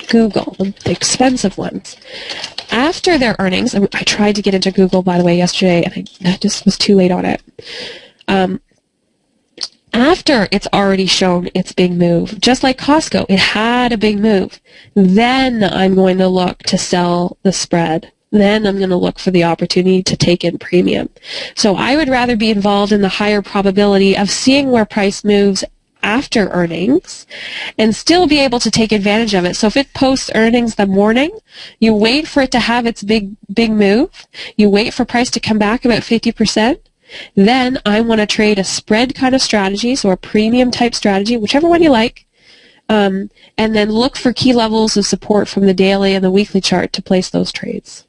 Google, the expensive ones. After their earnings, I tried to get into Google, by the way, yesterday, and I just was too late on it. After it's already shown its big move, just like Costco, it had a big move, then I'm going to look to sell the spread. Then I'm going to look for the opportunity to take in premium. So I would rather be involved in the higher probability of seeing where price moves after earnings and still be able to take advantage of it. So if it posts earnings the morning, you wait for it to have its big move, you wait for price to come back about 50%, then I want to trade a spread kind of strategy, so a premium type strategy, whichever one you like, and then look for key levels of support from the daily and the weekly chart to place those trades.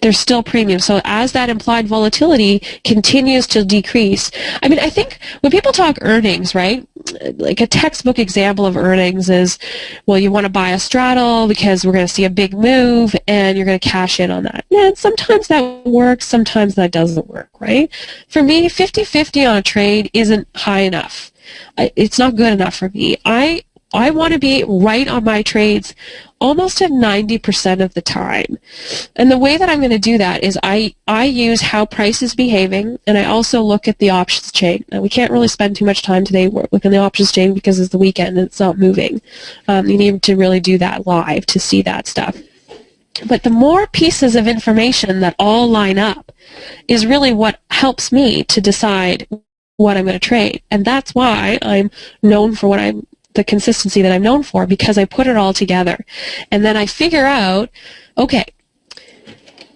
They're still premium. So as that implied volatility continues to decrease, I think when people talk earnings, right, like a textbook example of earnings is, well, you want to buy a straddle because we're going to see a big move and you're going to cash in on that. And sometimes that works, sometimes that doesn't work, right? For me, 50-50 on a trade isn't high enough. It's not good enough for me. I want to be right on my trades almost at 90% of the time. And the way that I'm going to do that is I use how price is behaving, and I also look at the options chain. Now, we can't really spend too much time today looking at the options chain because it's the weekend and it's not moving. You need to really do that live to see that stuff. But the more pieces of information that all line up is really what helps me to decide what I'm going to trade. And that's why I'm known for the consistency that I'm known for, because I put it all together. And then I figure out, okay,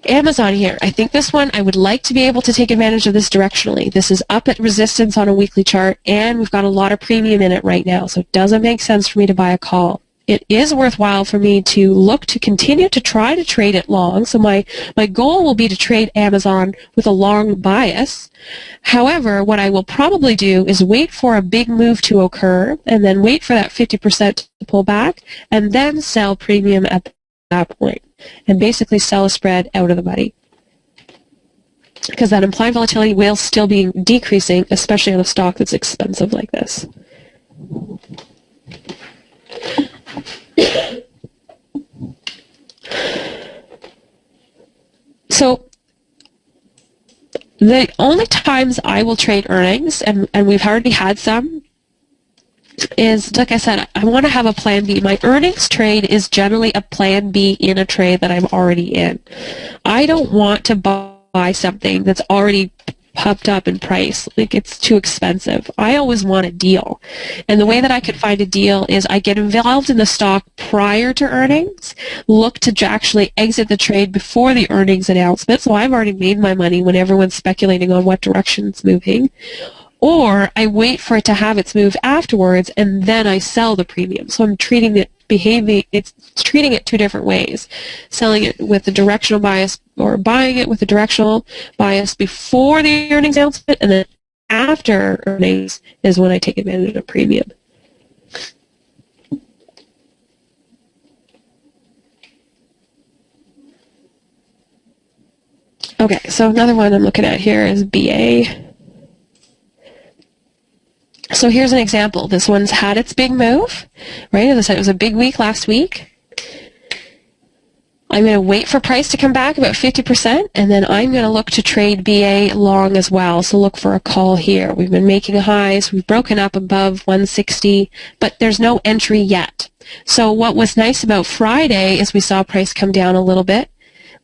Amazon here, I think this one, I would like to be able to take advantage of this directionally. This is up at resistance on a weekly chart, and we've got a lot of premium in it right now, so it doesn't make sense for me to buy a call. it is worthwhile for me to look to continue to try to trade it long. So my goal will be to trade Amazon with a long bias. However, what I will probably do is wait for a big move to occur and then wait for that 50% to pull back and then sell premium at that point and basically sell a spread out of the money. Because that implied volatility will still be decreasing, especially on a stock that's expensive like this. So the only times I will trade earnings, and we've already had some, is, like I said, I want to have a plan B. My earnings trade is generally a plan B in a trade that I'm already in. I don't want to buy something that's already popped up in price. Like, it's too expensive. I always want a deal. And the way that I could find a deal is I get involved in the stock prior to earnings, look to actually exit the trade before the earnings announcement, so I've already made my money when everyone's speculating on what direction it's moving. Or I wait for it to have its move afterwards, and then I sell the premium. So I'm treating it treating it two different ways. Selling it with a directional bias, or buying it with a directional bias before the earnings announcement, and then after earnings is when I take advantage of premium. Okay, so another one I'm looking at here is BA. So here's an example. This one's had its big move, right? As I said, it was a big week last week. I'm going to wait for price to come back about 50%, and then I'm going to look to trade BA long as well. So look for a call here. We've been making highs. We've broken up above 160, but there's no entry yet. So what was nice about Friday is we saw price come down a little bit.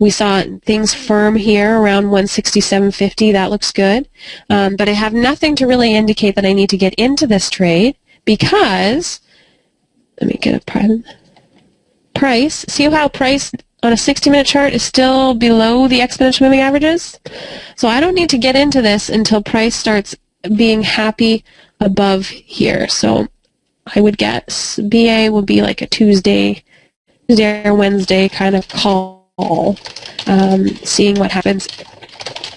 We saw things firm here around 167.50. That looks good. But I have nothing to really indicate that I need to get into this trade because, let me get a price. See how price on a 60-minute chart is still below the exponential moving averages? So I don't need to get into this until price starts being happy above here. So I would guess BA will be like a Tuesday or Wednesday kind of call. Seeing what happens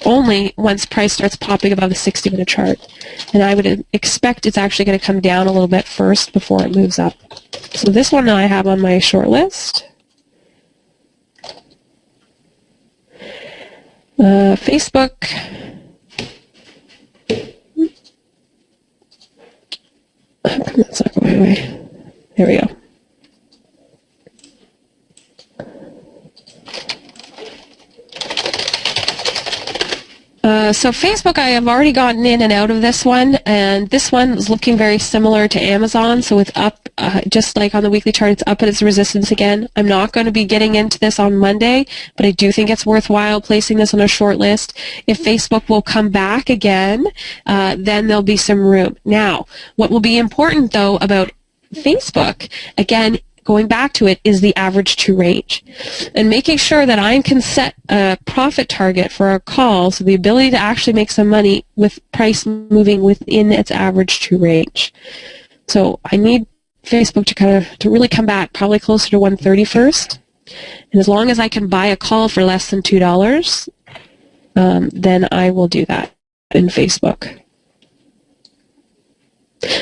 only once price starts popping above the 60-minute chart. And I would expect it's actually going to come down a little bit first before it moves up. So this one I have on my short list. Facebook. How come that's not going away? There we go. So Facebook, I have already gotten in and out of this one, and this one is looking very similar to Amazon, so it's up, just like on the weekly chart, it's up at its resistance again. I'm not going to be getting into this on Monday, but I do think it's worthwhile placing this on a short list. If Facebook will come back again, then there'll be some room. Now, what will be important, though, about Facebook, again, going back to it, is the average true range. And making sure that I can set a profit target for a call, so the ability to actually make some money with price moving within its average true range. So I need Facebook to really come back probably closer to 130 first. And as long as I can buy a call for less than $2, then I will do that in Facebook.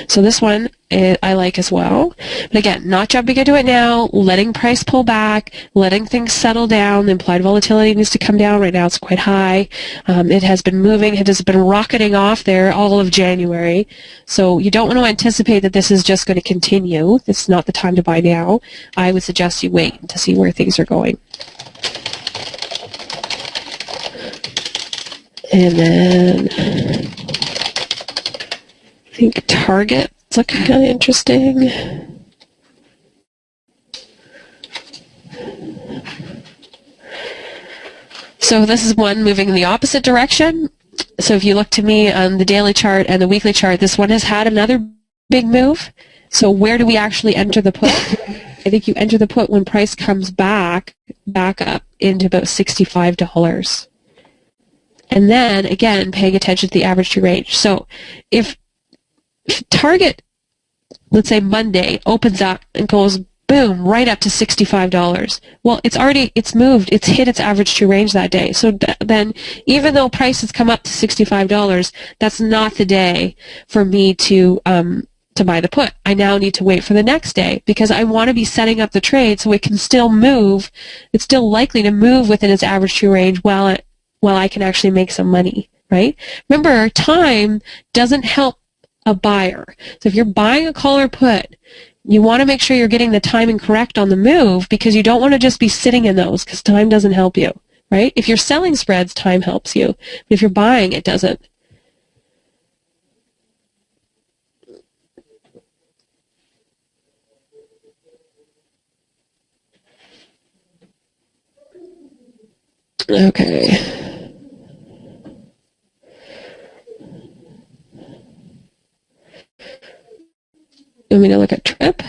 So this one I like as well. But again, not jumping into it now, letting price pull back, letting things settle down. The implied volatility needs to come down. Right now it's quite high. It has been moving. It has been rocketing off there all of January. So you don't want to anticipate that this is just going to continue. This is not the time to buy now. I would suggest you wait to see where things are going. And then I think Target looks kind of interesting. So this is one moving in the opposite direction. So if you look to me on the daily chart and the weekly chart, this one has had another big move. So where do we actually enter the put? I think you enter the put when price comes back up into about $65. And then, again, paying attention to the average true range. So if Target, let's say Monday, opens up and goes boom, right up to $65. Well, it's moved, it's hit its average true range that day. So then, even though prices come up to $65, that's not the day for me to buy the put. I now need to wait for the next day because I want to be setting up the trade so it can still move. It's still likely to move within its average true range while I can actually make some money, right? Remember, time doesn't help a buyer. So if you're buying a call or put, you want to make sure you're getting the timing correct on the move because you don't want to just be sitting in those because time doesn't help you, right? If you're selling spreads, time helps you. But if you're buying, it doesn't. Okay. You want me to look at Trip?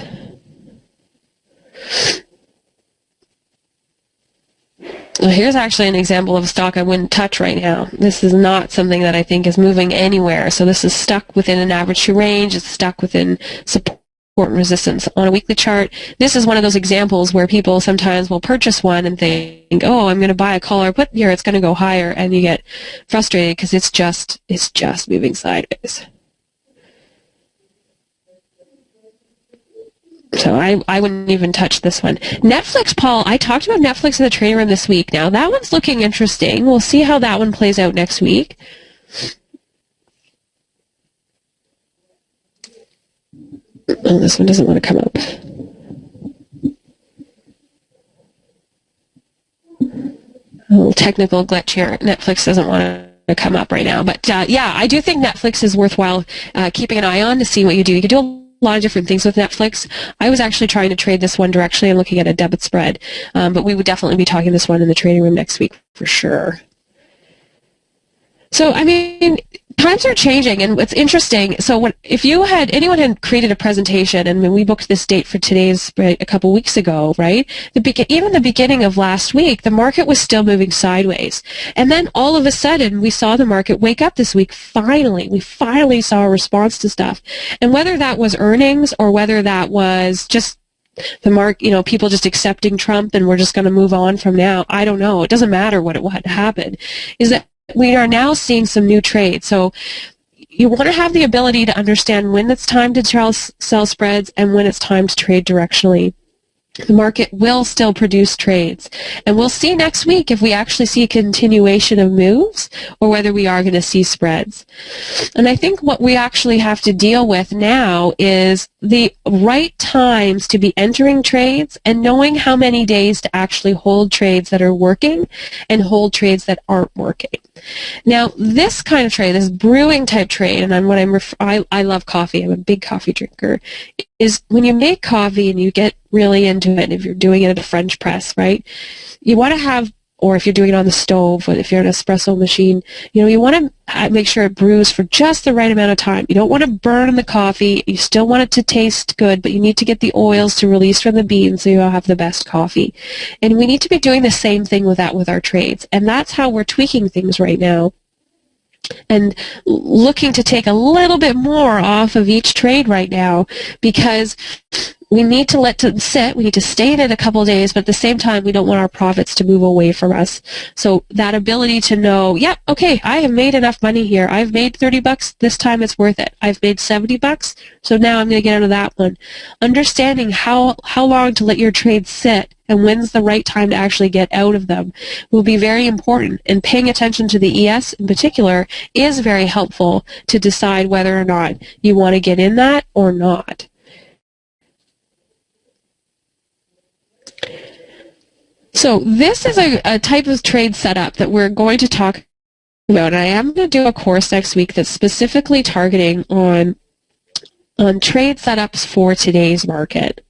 Well, here's actually an example of a stock I wouldn't touch right now. This is not something that I think is moving anywhere. So this is stuck within an average true range. It's stuck within support and resistance. On a weekly chart, this is one of those examples where people sometimes will purchase one and think, oh, I'm going to buy a call or put here. It's going to go higher. And you get frustrated because it's just moving sideways. So I wouldn't even touch this one. Netflix, Paul, I talked about Netflix in the trading room this week. Now, that one's looking interesting. We'll see how that one plays out next week. Oh, this one doesn't want to come up. A little technical glitch here. Netflix doesn't want to come up right now. But, yeah, I do think Netflix is worthwhile keeping an eye on to see what you do. You can do a lot of different things with Netflix. I was actually trying to trade this one directionally and looking at a debit spread, but we would definitely be talking this one in the trading room next week for sure. So, I mean, times are changing, and what's interesting, so if anyone had created a presentation, and when we booked this date for today's spread a couple weeks ago, right, even the beginning of last week, the market was still moving sideways. And then all of a sudden, we saw the market wake up this week, finally. We finally saw a response to stuff. And whether that was earnings or whether that was just the people just accepting Trump and we're just going to move on from now, I don't know. It doesn't matter what happened. Is that we are now seeing some new trades. So you want to have the ability to understand when it's time to sell spreads and when it's time to trade directionally. The market will still produce trades. And we'll see next week if we actually see a continuation of moves or whether we are going to see spreads. And I think what we actually have to deal with now is the right times to be entering trades and knowing how many days to actually hold trades that are working and hold trades that aren't working. Now, this kind of trade, this brewing type trade, and I love coffee, I'm a big coffee drinker, is when you make coffee and you get really into it, if you're doing it at a French press, right, you want to have, or if you're doing it on the stove, or if you're an espresso machine, you want to make sure it brews for just the right amount of time. You don't want to burn the coffee. You still want it to taste good, but you need to get the oils to release from the beans so you'll have the best coffee. And we need to be doing the same thing with our trades. And that's how we're tweaking things right now and looking to take a little bit more off of each trade right now because we need to let it sit. We need to stay in it a couple of days, but at the same time, we don't want our profits to move away from us. So that ability to know, okay, I have made enough money here. I've made $30. This time it's worth it. I've made $70. So now I'm going to get out of that one. Understanding how long to let your trades sit and when's the right time to actually get out of them will be very important. And paying attention to the ES in particular is very helpful to decide whether or not you want to get in that or not. So this is a type of trade setup that we're going to talk about. And I am going to do a course next week that's specifically targeting on trade setups for today's market.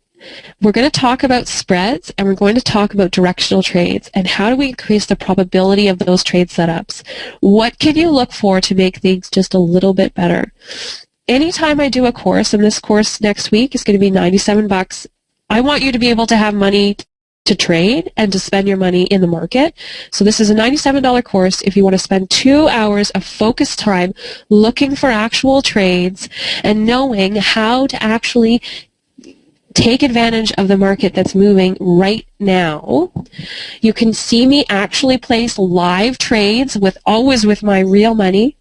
We're going to talk about spreads, and we're going to talk about directional trades, and how do we increase the probability of those trade setups? What can you look for to make things just a little bit better? Anytime I do a course, and this course next week is going to be $97, I want you to be able to have money to trade and to spend your money in the market. So this is a $97 course if you want to spend 2 hours of focused time looking for actual trades and knowing how to actually take advantage of the market that's moving right now. You can see me actually place live trades always with my real money.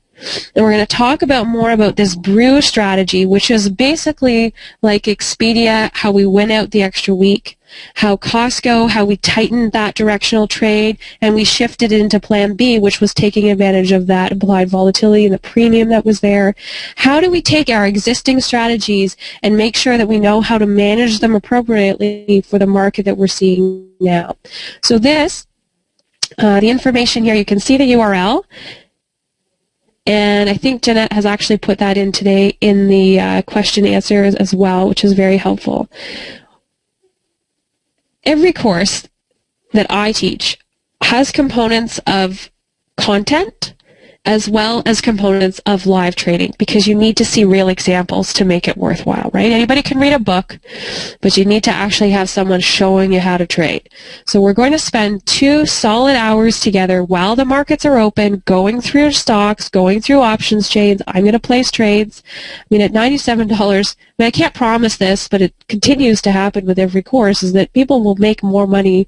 And we're going to talk more about this brew strategy, which is basically like Expedia, how we win out the extra week, how Costco, how we tightened that directional trade, and we shifted it into Plan B, which was taking advantage of that implied volatility and the premium that was there. How do we take our existing strategies and make sure that we know how to manage them appropriately for the market that we're seeing now? So this, the information here, you can see the URL. And I think Jeanette has actually put that in today in the question answers as well, which is very helpful. Every course that I teach has components of content as well as components of live trading, because you need to see real examples to make it worthwhile, right? Anybody can read a book, but you need to actually have someone showing you how to trade. So we're going to spend 2 solid hours together while the markets are open, going through stocks, going through options chains. I'm going to place trades. I mean, at $97, I can't promise this, but it continues to happen with every course, is that people will make more money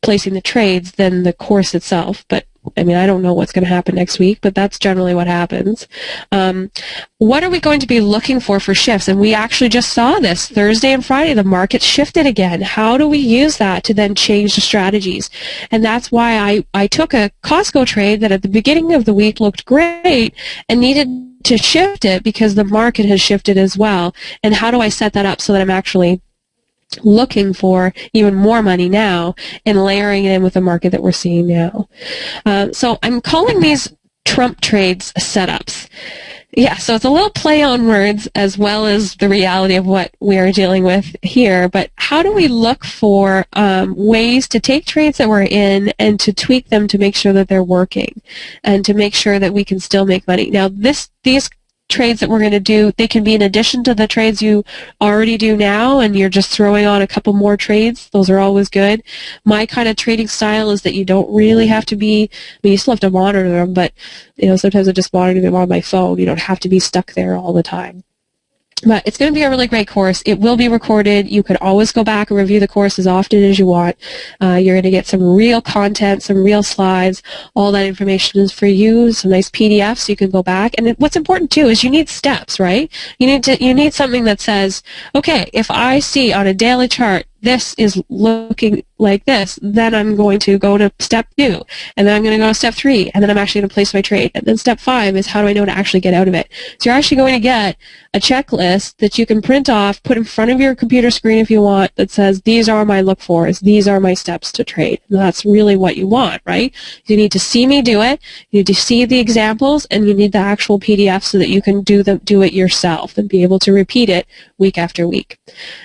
placing the trades than the course itself. But I mean, I don't know what's going to happen next week, but that's generally what happens. What are we going to be looking for shifts? And we actually just saw this Thursday and Friday. The market shifted again. How do we use that to then change the strategies? And that's why I took a Costco trade that at the beginning of the week looked great and needed to shift it because the market has shifted as well. And how do I set that up so that I'm actually looking for even more money now and layering it in with the market that we're seeing now? So I'm calling these Trump trades setups. Yeah, so it's a little play on words as well as the reality of what we are dealing with here. But how do we look for ways to take trades that we're in and to tweak them to make sure that they're working and to make sure that we can still make money? Now, these trades that we're going to do, they can be in addition to the trades you already do now, and you're just throwing on a couple more trades. Those are always good. My kind of trading style is that you don't really have to be, I mean, you still have to monitor them, but sometimes I just monitor them on my phone. You don't have to be stuck there all the time. But it's going to be a really great course. It will be recorded. You can always go back and review the course as often as you want. You're going to get some real content, some real slides. All that information is for you, some nice PDFs so you can go back. And what's important too is you need steps, right? You need something that says, okay, if I see on a daily chart this is looking like this, then I'm going to go to step 2, and then I'm going to go to step 3, and then I'm actually going to place my trade. And then step 5 is how do I know to actually get out of it? So you're actually going to get a checklist that you can print off, put in front of your computer screen if you want, that says these are my look fors, these are my steps to trade. And that's really what you want, right? You need to see me do it, you need to see the examples, and you need the actual PDF so that you can do it yourself and be able to repeat it week after week.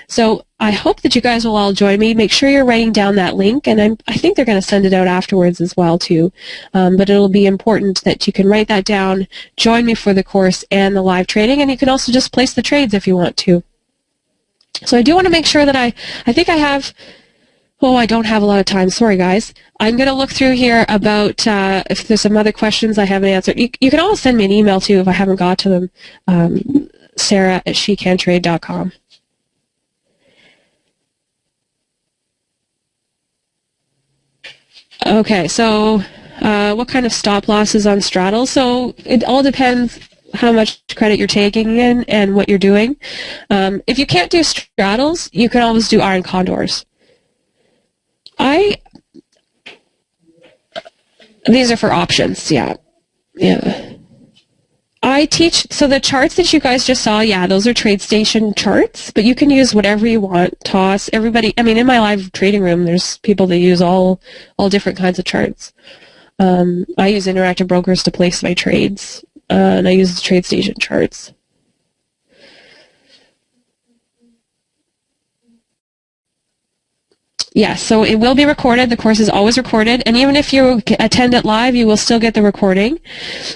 So I hope that you guys will all join me. Make sure you're writing down that link, and I think they're going to send it out afterwards as well too. But it'll be important that you can write that down, join me for the course and the live trading, and you can also just place the trades if you want to. So I do want to make sure that I think I have, I don't have a lot of time. Sorry, guys. I'm going to look through here about if there's some other questions I haven't answered. You can always send me an email too if I haven't got to them, sarah@shecantrade.com. Okay, so what kind of stop losses on straddles? So it all depends how much credit you're taking in and what you're doing. If you can't do straddles, you can always do iron condors. These are for options, yeah. I teach, so the charts that you guys just saw, yeah, those are TradeStation charts, but you can use whatever you want. Toss, everybody, I mean, in my live trading room, there's people that use all different kinds of charts. I use Interactive Brokers to place my trades, and I use the TradeStation charts. Yes, so it will be recorded. The course is always recorded, and even if you attend it live, you will still get the recording,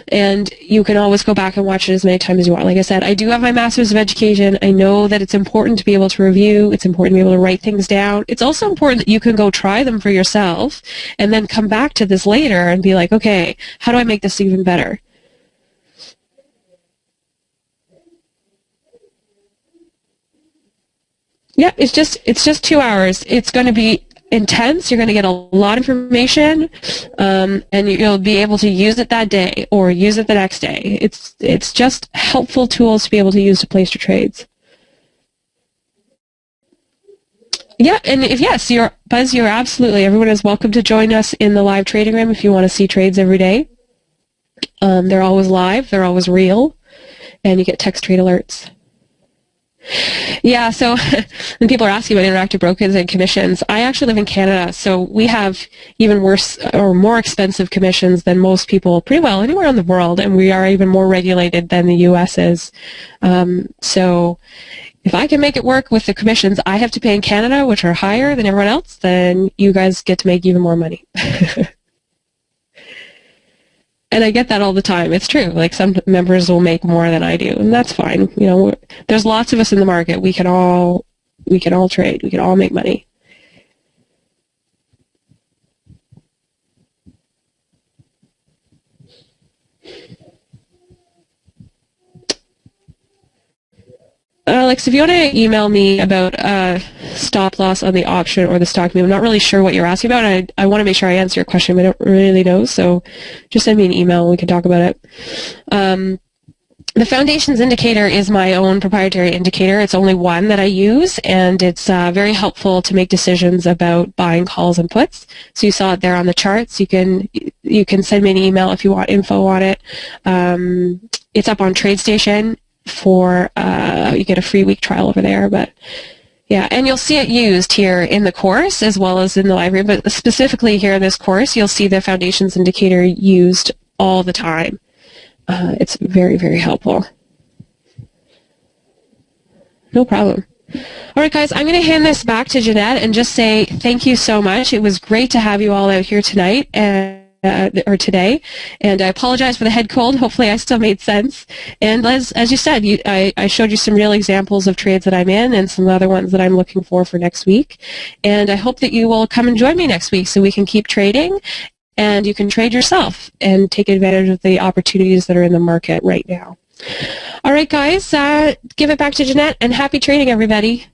and you can always go back and watch it as many times as you want. Like I said, I do have my Master's of Education. I know that it's important to be able to review. It's important to be able to write things down. It's also important that you can go try them for yourself and then come back to this later and be like, okay, how do I make this even better? Yeah, it's just 2 hours. It's going to be intense. You're going to get a lot of information, and you'll be able to use it that day or use it the next day. It's just helpful tools to be able to use to place your trades. Yeah, and Buzz, you're absolutely, everyone is welcome to join us in the live trading room if you want to see trades every day. They're always live, they're always real, and you get text trade alerts. Yeah, so when people are asking about interactive brokers and commissions, I actually live in Canada, so we have even worse or more expensive commissions than most people pretty well anywhere in the world, and we are even more regulated than the U.S. is. So if I can make it work with the commissions I have to pay in Canada, which are higher than everyone else, then you guys get to make even more money. And I get that all the time. It's true. Like, some members will make more than I do, and that's fine. You know, there's lots of us in the market. We can all trade. We can all make money. Alex, if you want to email me about stop loss on the option or the stock move, I'm not really sure what you're asking about. I want to make sure I answer your question, but I don't really know, so just send me an email and we can talk about it. The foundations indicator is my own proprietary indicator. It's only one that I use, and it's very helpful to make decisions about buying calls and puts. So you saw it there on the charts. You can send me an email if you want info on it. It's up on TradeStation for you get a free week trial over there, but yeah, and you'll see it used here in the course as well as in the library, but specifically here in this course you'll see the foundations indicator used all the time. It's very, very helpful. No problem. All right, guys, I'm going to hand this back to Jeanette and just say thank you so much. It was great to have you all out here tonight or today, and I apologize for the head cold. Hopefully I still made sense. And as you said, I showed you some real examples of trades that I'm in and some other ones that I'm looking for next week. And I hope that you will come and join me next week so we can keep trading and you can trade yourself and take advantage of the opportunities that are in the market right now. All right, guys, give it back to Jeanette, and happy trading, everybody.